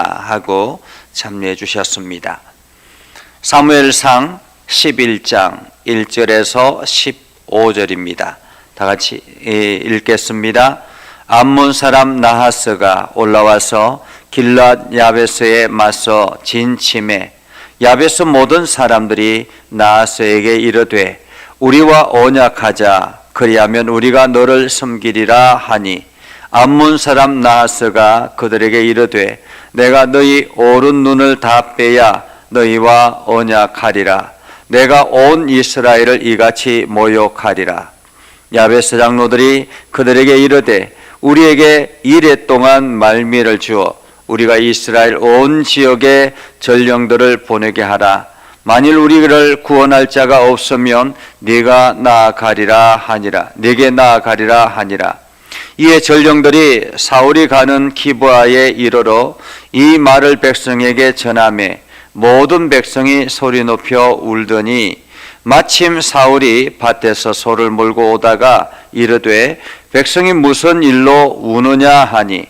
하고 참여해 주셨습니다. 사무엘상 11장 1절에서 15절입니다. 다 같이 읽겠습니다. 암몬 사람 나하스가 올라와서 길랏 야베스에 맞서 진침해 야베스 모든 사람들이 나하스에게 이르되 우리와 언약하자, 그리하면 우리가 너를 섬기리라 하니, 암몬 사람 나하스가 그들에게 이르되 내가 너희 오른 눈을 다 빼야 너희와 언약하리라. 내가 온 이스라엘을 이같이 모욕하리라. 야베스 장로들이 그들에게 이르되 우리에게 이레 동안 말미를 주어 우리가 이스라엘 온 지역에 전령들을 보내게 하라. 만일 우리를 구원할 자가 없으면 네가 나아가리라 하니라. 네게 나아가리라 하니라. 이에 전령들이 사울이 가는 기브아에 이르러 이 말을 백성에게 전하매 모든 백성이 소리 높여 울더니, 마침 사울이 밭에서 소를 몰고 오다가 이르되 백성이 무슨 일로 우느냐 하니,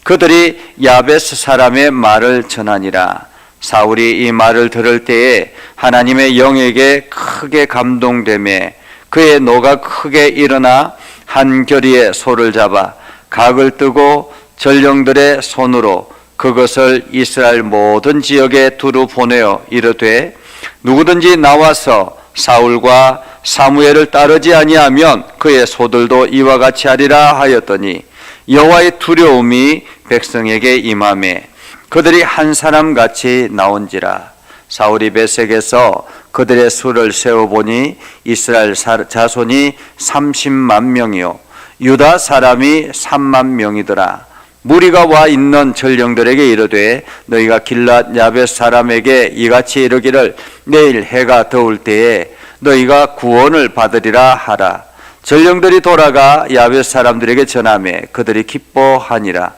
그들이 야베스 사람의 말을 전하니라. 사울이 이 말을 들을 때에 하나님의 영에게 크게 감동되매 그의 노가 크게 일어나 한 겨리에 소를 잡아 각을 뜨고 전령들의 손으로 그것을 이스라엘 모든 지역에 두루 보내어 이르되 누구든지 나와서 사울과 사무엘을 따르지 아니하면 그의 소들도 이와 같이 하리라 하였더니, 여호와의 두려움이 백성에게 임하매 그들이 한 사람같이 나온지라. 사울이 베색에서 그들의 수를 세어보니 이스라엘 자손이 30만 명이요 유다 사람이 3만 명이더라. 무리가 와 있는 전령들에게 이르되 너희가 길랏 야베스 사람에게 이같이 이르기를 내일 해가 더울 때에 너희가 구원을 받으리라 하라. 전령들이 돌아가 야베스 사람들에게 전하매 그들이 기뻐하니라.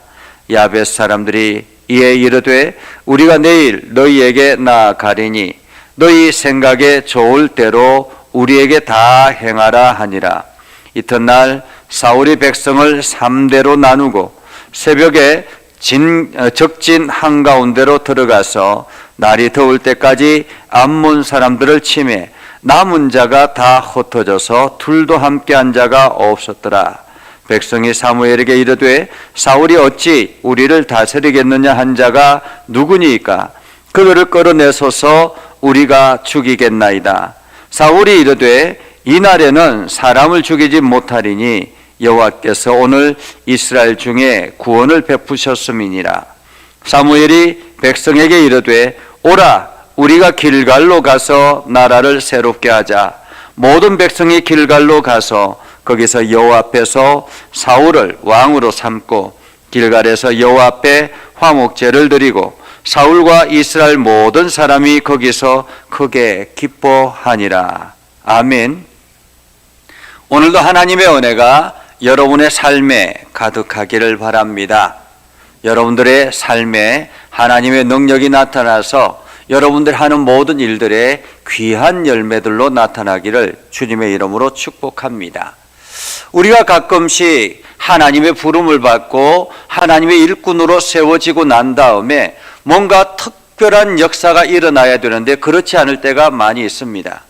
야베스 사람들이 이에 이르되 우리가 내일 너희에게 나아가리니 너희 생각에 좋을 대로 우리에게 다 행하라 하니라. 이튿날 사울이 백성을 3대로 나누고 새벽에 적진 한가운데로 들어가서 날이 더울 때까지 암몬 사람들을 치매 남은 자가 다 흩어져서 둘도 함께한 자가 없었더라. 백성이 사무엘에게 이르되 사울이 어찌 우리를 다스리겠느냐 한 자가 누구니까? 그들을 끌어내소서 우리가 죽이겠나이다. 사울이 이르되 이날에는 사람을 죽이지 못하리니 여호와께서 오늘 이스라엘 중에 구원을 베푸셨음이니라. 사무엘이 백성에게 이르되 오라, 우리가 길갈로 가서 나라를 새롭게 하자. 모든 백성이 길갈로 가서 거기서 여호와 앞에서 사울을 왕으로 삼고 길갈에서 여호와 앞에 화목제를 드리고 사울과 이스라엘 모든 사람이 거기서 크게 기뻐하니라. 아멘. 오늘도 하나님의 은혜가 여러분의 삶에 가득하기를 바랍니다. 여러분들의 삶에 하나님의 능력이 나타나서 여러분들 하는 모든 일들에 귀한 열매들로 나타나기를 주님의 이름으로 축복합니다. 우리가 가끔씩 하나님의 부름을 받고 하나님의 일꾼으로 세워지고 난 다음에 뭔가 특별한 역사가 일어나야 되는데 그렇지 않을 때가 많이 있습니다.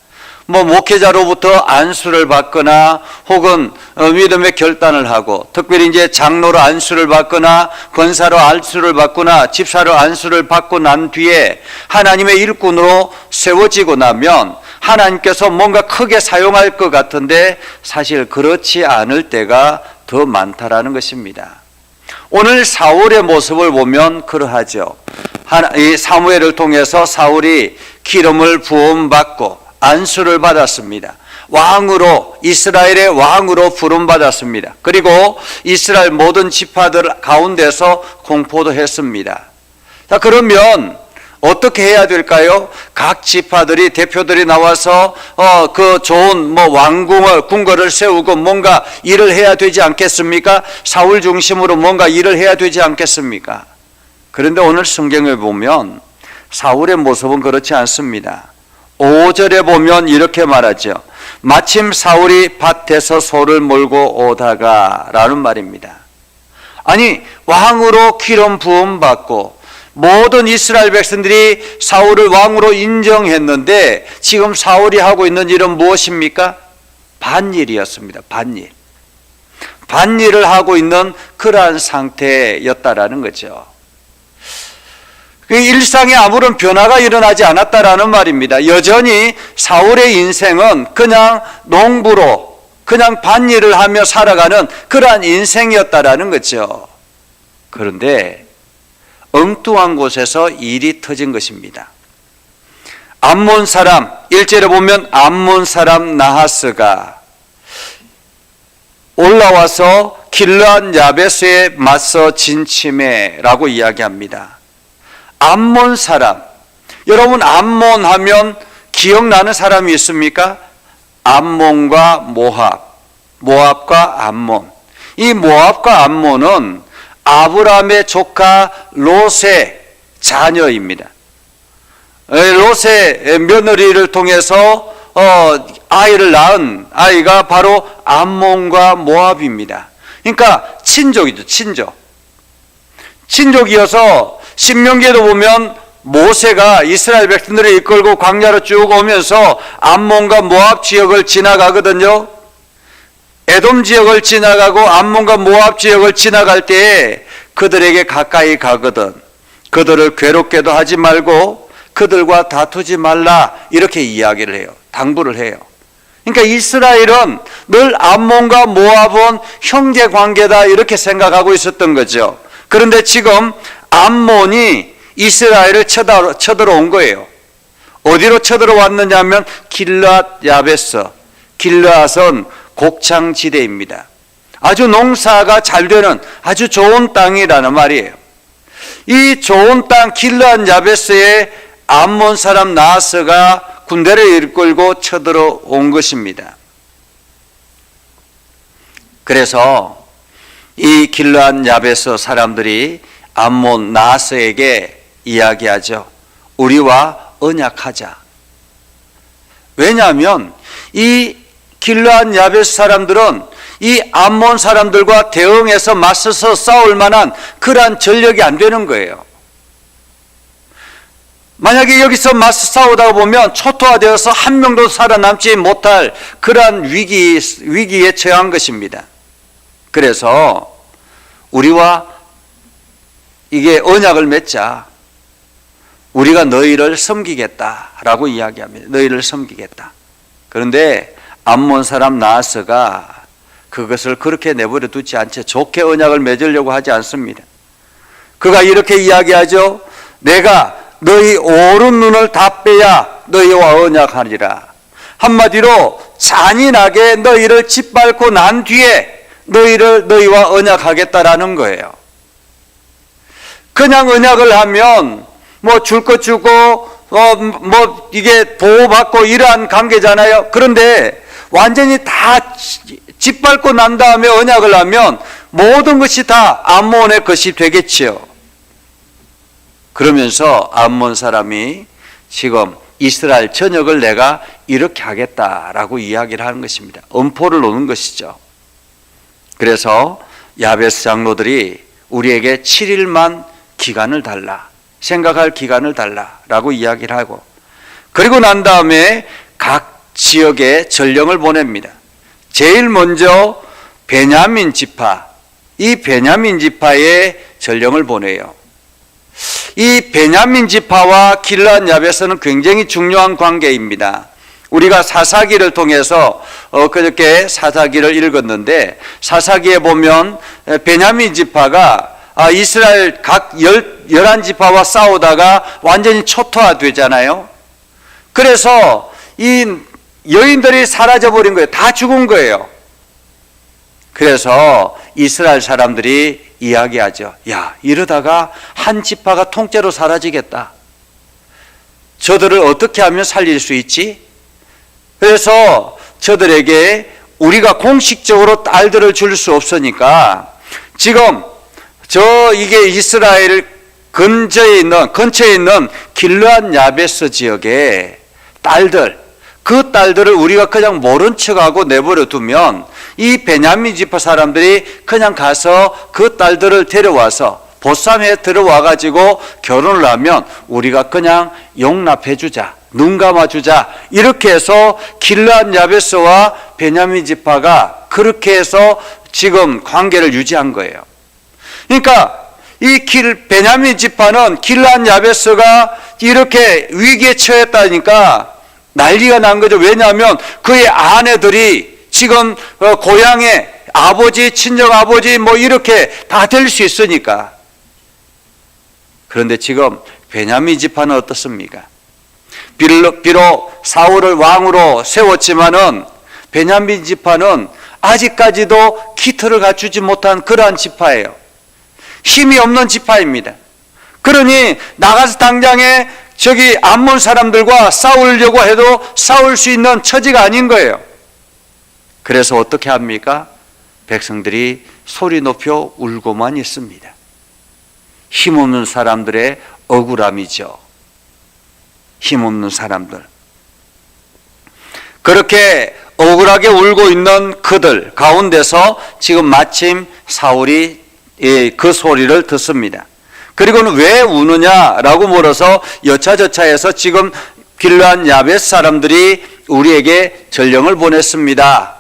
목회자로부터 안수를 받거나 혹은 믿음의 결단을 하고, 특별히 이제 장로로 안수를 받거나 권사로 안수를 받거나 집사로 안수를 받고 난 뒤에 하나님의 일꾼으로 세워지고 나면 하나님께서 뭔가 크게 사용할 것 같은데 사실 그렇지 않을 때가 더 많다라는 것입니다. 오늘 사울의 모습을 보면 그러하죠. 이 사무엘을 통해서 사울이 기름을 부음받고 안수를 받았습니다. 왕으로, 이스라엘의 왕으로 부름받았습니다. 그리고 이스라엘 모든 지파들 가운데서 공포도 했습니다. 자, 그러면 어떻게 해야 될까요? 각 지파들이, 대표들이 나와서 그 좋은 왕궁을, 궁궐을 세우고 뭔가 일을 해야 되지 않겠습니까? 사울 중심으로 뭔가 일을 해야 되지 않겠습니까? 그런데 오늘 성경에 보면 사울의 모습은 그렇지 않습니다. 5절에 보면 이렇게 말하죠. 마침 사울이 밭에서 소를 몰고 오다가 라는 말입니다. 아니, 왕으로 기름 부음 받고 모든 이스라엘 백성들이 사울을 왕으로 인정했는데 지금 사울이 하고 있는 일은 무엇입니까? 반일이었습니다. 반일을 하고 있는 그러한 상태였다라는 거죠. 일상에 아무런 변화가 일어나지 않았다라는 말입니다. 여전히 사울의 인생은 그냥 농부로 그냥 반일을 하며 살아가는 그러한 인생이었다라는 거죠. 그런데 엉뚱한 곳에서 일이 터진 것입니다. 암몬 사람, 1절에 보면 암몬 사람 나하스가 올라와서 길르앗 야베스에 맞서 진침해라고 이야기합니다. 암몬 사람, 여러분 암몬 하면 기억나는 사람이 있습니까? 암몬과 모압과 암몬. 이 모압과 암몬은 아브라함의 조카 롯의 자녀입니다. 롯의 며느리를 통해서 아이를 낳은 아이가 바로 암몬과 모압입니다. 그러니까 친족이죠, 친족이어서 신명기에도 보면 모세가 이스라엘 백성들을 이끌고 광야로 쭉 오면서 암몬과 모압 지역을 지나가거든요. 에돔 지역을 지나가고 암몬과 모압 지역을 지나갈 때에 그들에게 가까이 가거든 그들을 괴롭게도 하지 말고 그들과 다투지 말라 이렇게 이야기를 해요. 당부를 해요. 그러니까 이스라엘은 늘 암몬과 모압은 형제 관계다 이렇게 생각하고 있었던 거죠. 그런데 지금 암몬이 이스라엘을 쳐들어온 거예요. 어디로 쳐들어왔느냐 하면 길르앗 야베스. 길르앗은 곡창지대입니다. 아주 농사가 잘 되는 아주 좋은 땅이라는 말이에요. 이 좋은 땅 길르앗 야베스에 암몬 사람 나하스가 군대를 이끌고 쳐들어온 것입니다. 그래서 이 길르앗 야베스 사람들이 암몬 나하스에게 이야기하죠. 우리와 언약하자. 왜냐하면 이 길르앗 야베스 사람들은 이 암몬 사람들과 대응해서 맞서서 싸울 만한 그러한 전력이 안 되는 거예요. 만약에 여기서 맞서 싸우다 보면 초토화되어서 한 명도 살아남지 못할 그러한 위기에 처한 것입니다. 그래서 우리와 이게 언약을 맺자. 우리가 너희를 섬기겠다라고 이야기합니다. 너희를 섬기겠다. 그런데 암몬 사람 나하스가 그것을 그렇게 내버려 두지 않죠. 좋게 언약을 맺으려고 하지 않습니다. 그가 이렇게 이야기하죠. 내가 너희 오른 눈을 다 빼야 너희와 언약하리라. 한마디로 잔인하게 너희를 짓밟고 난 뒤에 너희와 언약하겠다라는 거예요. 그냥 언약을 하면 뭐 줄 것 주고 이게 보호받고 이러한 관계잖아요. 그런데 완전히 다 짓밟고 난 다음에 언약을 하면 모든 것이 다 암몬의 것이 되겠지요. 그러면서 암몬 사람이 지금 이스라엘 전역을 내가 이렇게 하겠다라고 이야기를 하는 것입니다. 엄포를 놓는 것이죠. 그래서 야베스 장로들이 우리에게 7일만 기간을 달라, 생각할 기간을 달라라고 이야기를 하고, 그리고 난 다음에 각 지역에 전령을 보냅니다. 제일 먼저 베냐민 지파, 이 베냐민 지파에 전령을 보내요. 이 베냐민 지파와 길르앗 야베스는 굉장히 중요한 관계입니다. 우리가 사사기를 통해서 그렇게 사사기를 읽었는데, 사사기에 보면 베냐민 지파가 이스라엘 각 11지파와 싸우다가 완전히 초토화되잖아요. 그래서 이 여인들이 사라져버린 거예요. 다 죽은 거예요. 그래서 이스라엘 사람들이 이야기하죠. 야, 이러다가 한 지파가 통째로 사라지겠다. 저들을 어떻게 하면 살릴 수 있지? 그래서 저들에게 우리가 공식적으로 딸들을 줄 수 없으니까 지금 이게 이스라엘 근처에 있는 길르앗 야베스 지역에 그 딸들을 우리가 그냥 모른 척하고 내버려 두면 이 베냐민 지파 사람들이 그냥 가서 그 딸들을 데려와서 보쌈에 들어와 가지고 결혼을 하면 우리가 그냥 용납해 주자, 눈 감아 주자, 이렇게 해서 길르앗 야베스와 베냐민 지파가 그렇게 해서 지금 관계를 유지한 거예요. 그러니까 이 베냐민 지파는 길르앗 야베스가 이렇게 위기에 처했다니까 난리가 난 거죠. 왜냐하면 그의 아내들이 지금 고향에 아버지, 친정 아버지 뭐 이렇게 다 될 수 있으니까. 그런데 지금 베냐민 지파는 어떻습니까? 비록 사울을 왕으로 세웠지만은 베냐민 지파는 아직까지도 기틀을 갖추지 못한 그러한 지파예요. 힘이 없는 지파입니다. 그러니 나가서 당장에 저기 암몬 사람들과 싸우려고 해도 싸울 수 있는 처지가 아닌 거예요. 그래서 어떻게 합니까? 백성들이 소리 높여 울고만 있습니다. 힘없는 사람들의 억울함이죠. 힘없는 사람들. 그렇게 억울하게 울고 있는 그들 가운데서 지금 마침 사울이 그 소리를 듣습니다. 그리고는 왜 우느냐라고 물어서 여차저차해서 지금 길르앗 야베스 사람들이 우리에게 전령을 보냈습니다.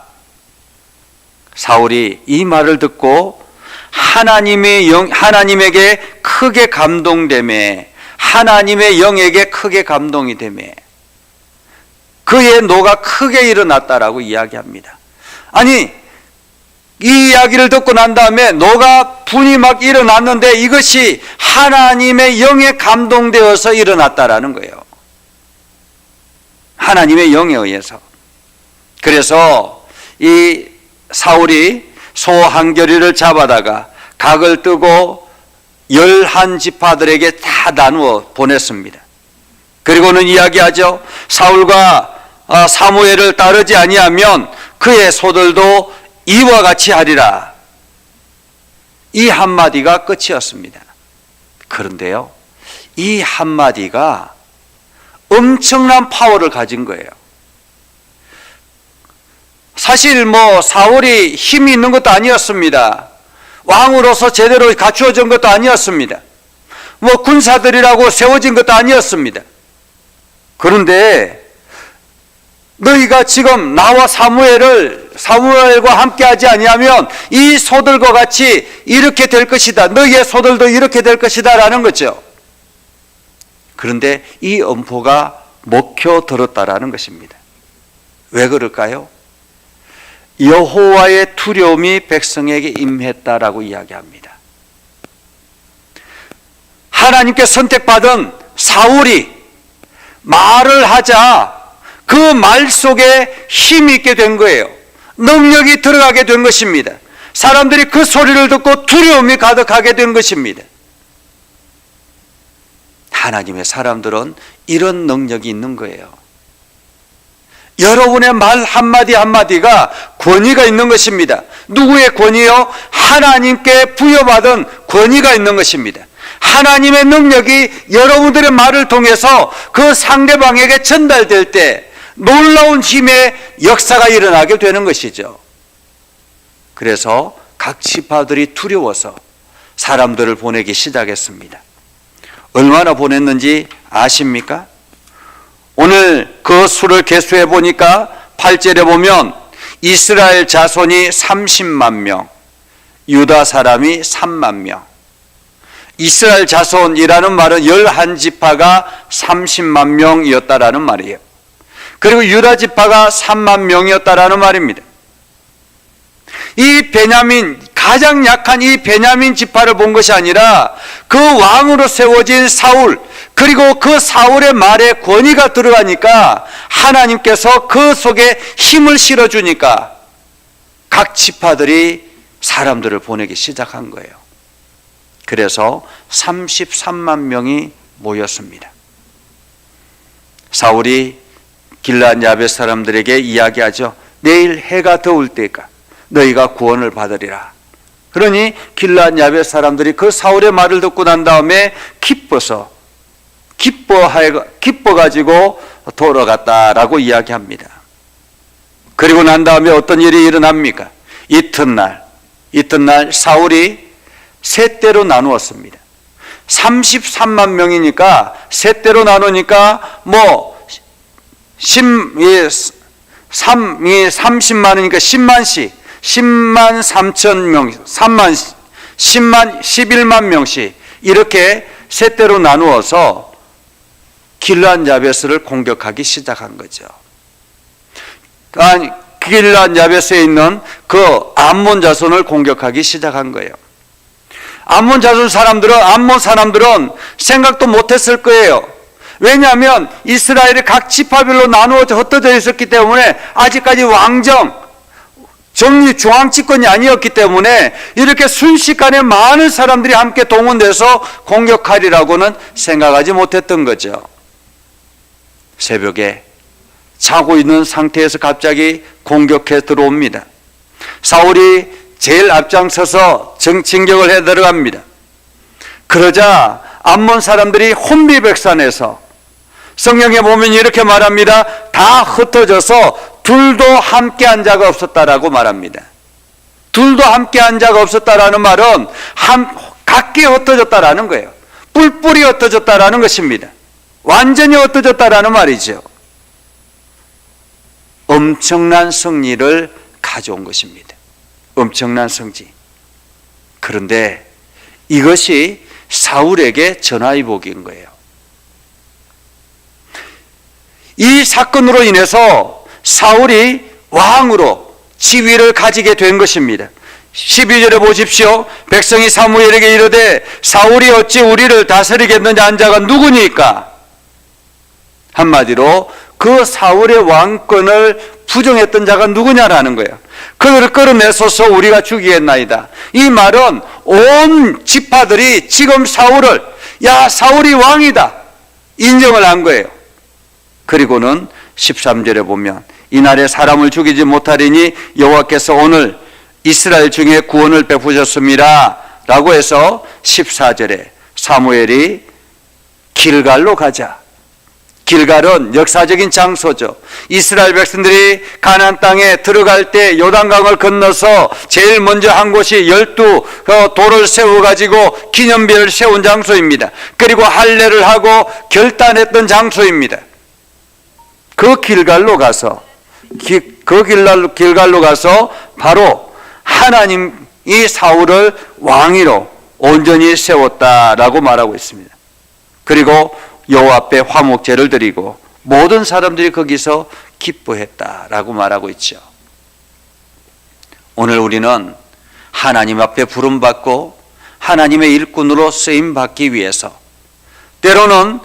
사울이 이 말을 듣고 하나님에게 크게 감동되매, 하나님의 영에게 크게 감동이 되매 그의 노가 크게 일어났다라고 이야기합니다. 아니, 이 이야기를 듣고 난 다음에 노가 분이 막 일어났는데 이것이 하나님의 영에 감동되어서 일어났다라는 거예요. 하나님의 영에 의해서. 그래서 이 사울이 소 한 겨리를 잡아다가 각을 뜨고 11지파들에게 다 나누어 보냈습니다. 그리고는 이야기하죠. 사울과 사무엘을 따르지 아니하면 그의 소들도 이와 같이 하리라. 이 한마디가 끝이었습니다. 그런데요, 이 한마디가 엄청난 파워를 가진 거예요. 사실 사울이 힘이 있는 것도 아니었습니다. 왕으로서 제대로 갖추어진 것도 아니었습니다. 군사들이라고 세워진 것도 아니었습니다. 그런데 너희가 지금 나와 사무엘과 함께하지 아니하면 이 소들과 같이 이렇게 될 것이다. 너희의 소들도 이렇게 될 것이다 라는 거죠. 그런데 이 엄포가 먹혀들었다라는 것입니다. 왜 그럴까요? 여호와의 두려움이 백성에게 임했다라고 이야기합니다. 하나님께 선택받은 사울이 말을 하자 그 말 속에 힘이 있게 된 거예요. 능력이 들어가게 된 것입니다. 사람들이 그 소리를 듣고 두려움이 가득하게 된 것입니다. 하나님의 사람들은 이런 능력이 있는 거예요. 여러분의 말 한마디 한마디가 권위가 있는 것입니다. 누구의 권위요? 하나님께 부여받은 권위가 있는 것입니다. 하나님의 능력이 여러분들의 말을 통해서 그 상대방에게 전달될 때 놀라운 힘의 역사가 일어나게 되는 것이죠. 그래서 각 지파들이 두려워서 사람들을 보내기 시작했습니다. 얼마나 보냈는지 아십니까? 오늘 그 수를 계수해 보니까 8절에 보면 이스라엘 자손이 30만 명, 유다 사람이 3만 명. 이스라엘 자손이라는 말은 11지파가 30만 명이었다라는 말이에요. 그리고 유다 지파가 3만 명이었다라는 말입니다. 이 가장 약한 이 베냐민 지파를 본 것이 아니라 그 왕으로 세워진 사울, 그리고 그 사울의 말에 권위가 들어가니까 하나님께서 그 속에 힘을 실어주니까 각 지파들이 사람들을 보내기 시작한 거예요. 그래서 33만 명이 모였습니다. 사울이 길르앗 야베스 사람들에게 이야기하죠. 내일 해가 더울 때가 너희가 구원을 받으리라. 그러니 길르앗 야베스 사람들이 그 사울의 말을 듣고 난 다음에 기뻐가지고 돌아갔다라고 이야기합니다. 그리고 난 다음에 어떤 일이 일어납니까? 이튿날 사울이 세 때로 나누었습니다. 33만 명이니까 세 때로 나누니까 뭐 30만이니까 10만씩 10만 3천 명, 11만 명씩 이렇게 세 때로 나누어서 길르앗 야베스를 공격하기 시작한 거죠. 길르앗 야베스에 있는 그 암몬 자손을 공격하기 시작한 거예요. 암몬 사람들은 생각도 못했을 거예요. 왜냐하면 이스라엘이 각 지파별로 나누어져 흩어져 있었기 때문에 아직까지 왕정, 중앙집권이 아니었기 때문에 이렇게 순식간에 많은 사람들이 함께 동원돼서 공격하리라고는 생각하지 못했던 거죠. 새벽에 자고 있는 상태에서 갑자기 공격해 들어옵니다. 사울이 제일 앞장서서 진격을 해 들어갑니다. 그러자 암몬 사람들이 혼비백산해서 성경에 보면 이렇게 말합니다. 다 흩어져서 둘도 함께 한 자가 없었다라고 말합니다. 둘도 함께 한 자가 없었다라는 말은 각기 흩어졌다라는 거예요. 뿔뿔이 흩어졌다라는 것입니다. 완전히 흩어졌다라는 말이죠. 엄청난 승리를 가져온 것입니다. 엄청난 승리. 그런데 이것이 사울에게 전화위복인 거예요. 이 사건으로 인해서 사울이 왕으로 지위를 가지게 된 것입니다. 12절에 보십시오. 백성이 사무엘에게 이르되 사울이 어찌 우리를 다스리겠느냐 한 자가 누구니까? 한마디로 그 사울의 왕권을 부정했던 자가 누구냐라는 거예요. 그들을 끌어내서서 우리가 죽이겠나이다. 이 말은 온 지파들이 지금 사울을 사울이 왕이다 인정을 한 거예요. 그리고는 13절에 보면 이날에 사람을 죽이지 못하리니 여호와께서 오늘 이스라엘 중에 구원을 베푸셨습니다 라고 해서 14절에 사무엘이 길갈로 가자. 길갈은 역사적인 장소죠. 이스라엘 백성들이 가나안 땅에 들어갈 때 요단강을 건너서 제일 먼저 한 곳이 12 돌을 세워가지고 기념비를 세운 장소입니다. 그리고 할례를 하고 결단했던 장소입니다. 그 길갈로 가서 바로 하나님이 사울을 왕위로 온전히 세웠다라고 말하고 있습니다. 그리고 여호와 앞에 화목제를 드리고 모든 사람들이 거기서 기뻐했다라고 말하고 있죠. 오늘 우리는 하나님 앞에 부름받고 하나님의 일꾼으로 쓰임받기 위해서 때로는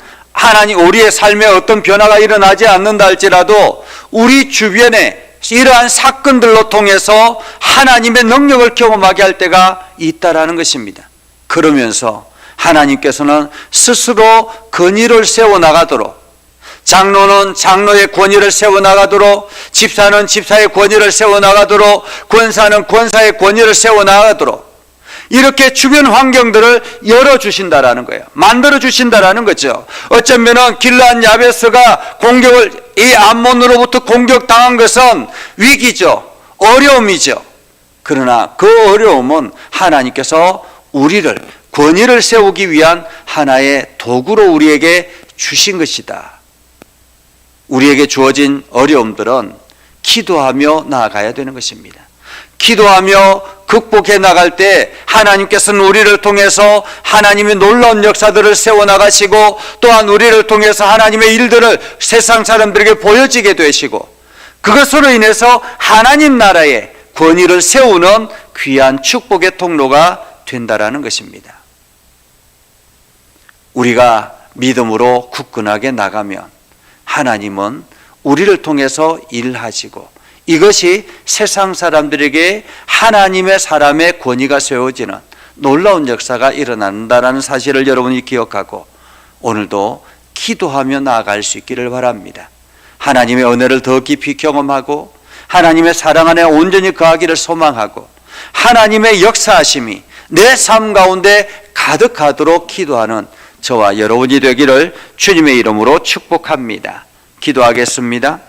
우리의 삶에 어떤 변화가 일어나지 않는다 할지라도 우리 주변에 이러한 사건들로 통해서 하나님의 능력을 경험하게 할 때가 있다라는 것입니다. 그러면서 하나님께서는 스스로 권위를 세워나가도록, 장로는 장로의 권위를 세워나가도록, 집사는 집사의 권위를 세워나가도록, 권사는 권사의 권위를 세워나가도록 이렇게 주변 환경들을 열어주신다라는 거예요. 만들어주신다라는 거죠. 어쩌면은 길르앗 야베스가 이 암몬으로부터 공격당한 것은 위기죠. 어려움이죠. 그러나 그 어려움은 하나님께서 우리를 권위를 세우기 위한 하나의 도구로 우리에게 주신 것이다. 우리에게 주어진 어려움들은 기도하며 나아가야 되는 것입니다. 기도하며 극복해 나갈 때 하나님께서는 우리를 통해서 하나님의 놀라운 역사들을 세워나가시고 또한 우리를 통해서 하나님의 일들을 세상 사람들에게 보여지게 되시고 그것으로 인해서 하나님 나라의 권위를 세우는 귀한 축복의 통로가 된다라는 것입니다. 우리가 믿음으로 굳건하게 나가면 하나님은 우리를 통해서 일하시고 이것이 세상 사람들에게 하나님의 사람의 권위가 세워지는 놀라운 역사가 일어난다는 사실을 여러분이 기억하고 오늘도 기도하며 나아갈 수 있기를 바랍니다. 하나님의 은혜를 더 깊이 경험하고 하나님의 사랑 안에 온전히 거하기를 소망하고 하나님의 역사하심이 내 삶 가운데 가득하도록 기도하는 저와 여러분이 되기를 주님의 이름으로 축복합니다. 기도하겠습니다.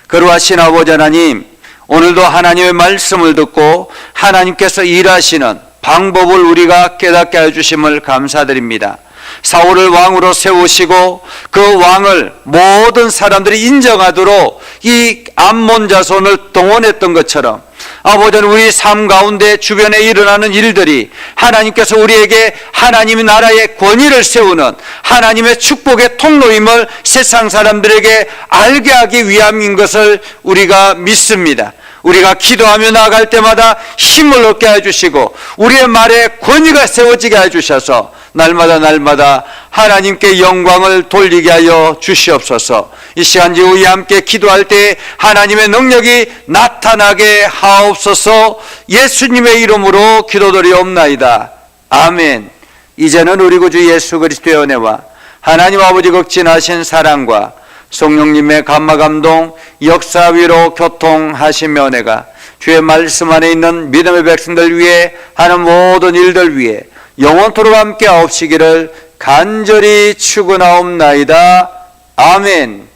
거룩하신 아버지 하나님, 오늘도 하나님의 말씀을 듣고 하나님께서 일하시는 방법을 우리가 깨닫게 해주심을 감사드립니다. 사울을 왕으로 세우시고 그 왕을 모든 사람들이 인정하도록 이 암몬 자손을 동원했던 것처럼 아버지는 우리 삶 가운데 주변에 일어나는 일들이 하나님께서 우리에게 하나님의 나라의 권위를 세우는 하나님의 축복의 통로임을 세상 사람들에게 알게 하기 위함인 것을 우리가 믿습니다. 우리가 기도하며 나아갈 때마다 힘을 얻게 해주시고 우리의 말에 권위가 세워지게 해주셔서 날마다 하나님께 영광을 돌리게 하여 주시옵소서. 이 시간 우리 함께 기도할 때 하나님의 능력이 나타나게 하옵소서. 예수님의 이름으로 기도드리옵나이다. 아멘. 이제는 우리 구주 예수 그리스도의 은혜와 하나님 아버지 극진하신 사랑과 성령님의 감화감동 역사 위로 교통하시며 은혜가 주의 말씀 안에 있는 믿음의 백성들 위해 하는 모든 일들 위해 영원토록 함께 하옵시기를 간절히 축원하옵나이다. 아멘.